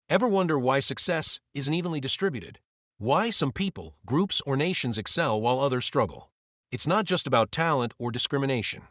Ever wonder why success isn't evenly distributed? Why some people, groups, or nations excel while others struggle? It's not just about talent or discrimination.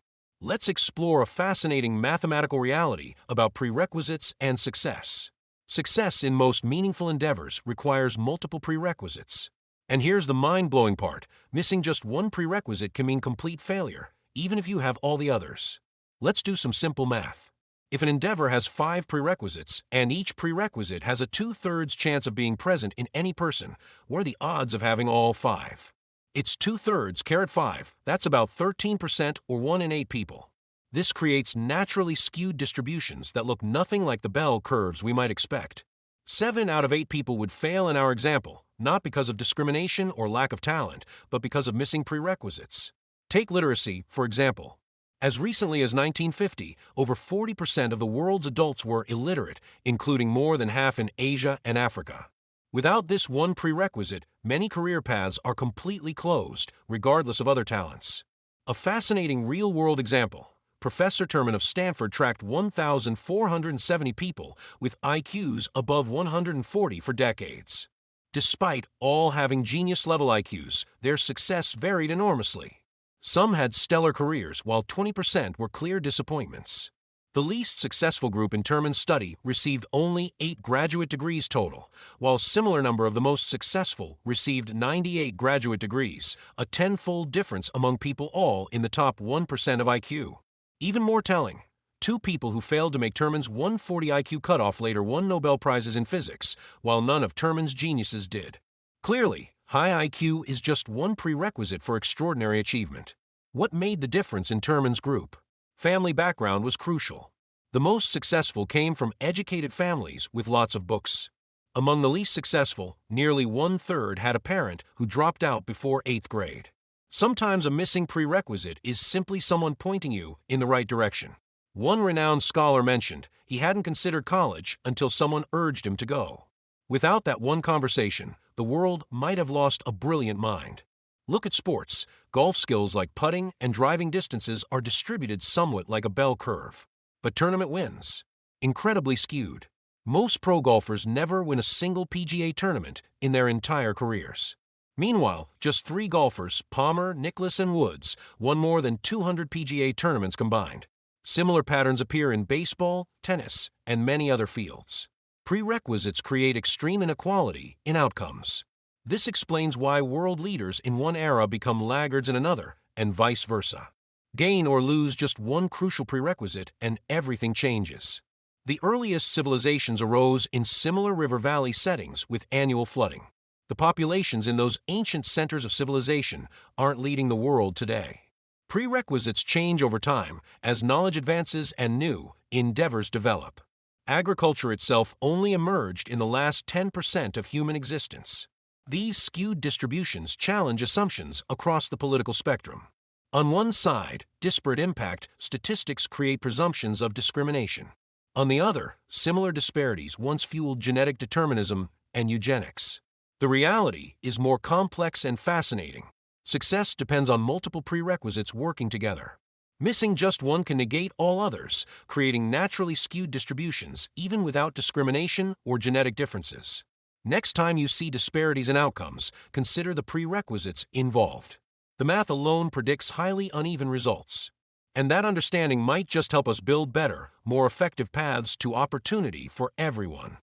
Let's explore a fascinating mathematical reality about prerequisites and success. Success in most meaningful endeavors requires multiple prerequisites. And here's the mind-blowing part: missing just one prerequisite can mean complete failure, even if you have all the others. Let's do some simple math. If an endeavor has 5 prerequisites, and each prerequisite has a 2/3 chance of being present in any person, what are the odds of having all 5? It's 2/3 × 5, that's about 13% or 1 in 8 people. This creates naturally skewed distributions that look nothing like the bell curves we might expect. 7 out of 8 people would fail in our example, not because of discrimination or lack of talent, but because of missing prerequisites. Take literacy, for example. As recently as 1950, over 40% of the world's adults were illiterate, including more than half in Asia and Africa. Without this one prerequisite, many career paths are completely closed, regardless of other talents. A fascinating real-world example: Professor Terman of Stanford tracked 1,470 people with IQs above 140 for decades. Despite all having genius-level IQs, their success varied enormously. Some had stellar careers, while 20% were clear disappointments. The least successful group in Terman's study received only 8 graduate degrees total, while a similar number of the most successful received 98 graduate degrees, a 10-fold difference among people all in the top 1% of IQ. Even more telling, 2 people who failed to make Terman's 140 IQ cutoff later won Nobel Prizes in physics, while none of Terman's geniuses did. Clearly, high IQ is just one prerequisite for extraordinary achievement. What made the difference in Terman's group? Family background was crucial. The most successful came from educated families with lots of books. Among the least successful, nearly 1/3 had a parent who dropped out before 8th grade. Sometimes a missing prerequisite is simply someone pointing you in the right direction. One renowned scholar mentioned he hadn't considered college until someone urged him to go. Without that one conversation, the world might have lost a brilliant mind. Look at sports. Golf skills like putting and driving distances are distributed somewhat like a bell curve. But tournament wins. Incredibly skewed. Most pro golfers never win a single PGA tournament in their entire careers. Meanwhile, just 3 golfers, Palmer, Nicklaus, and Woods, won more than 200 PGA tournaments combined. Similar patterns appear in baseball, tennis, and many other fields. Prerequisites create extreme inequality in outcomes. This explains why world leaders in one era become laggards in another, and vice versa. Gain or lose just one crucial prerequisite, and everything changes. The earliest civilizations arose in similar river valley settings with annual flooding. The populations in those ancient centers of civilization aren't leading the world today. Prerequisites change over time as knowledge advances and new endeavors develop. Agriculture itself only emerged in the last 10% of human existence. These skewed distributions challenge assumptions across the political spectrum. On one side, disparate impact statistics create presumptions of discrimination. On the other, similar disparities once fueled genetic determinism and eugenics. The reality is more complex and fascinating. Success depends on multiple prerequisites working together. Missing just one can negate all others, creating naturally skewed distributions even without discrimination or genetic differences. Next time you see disparities in outcomes, consider the prerequisites involved. The math alone predicts highly uneven results. And that understanding might just help us build better, more effective paths to opportunity for everyone.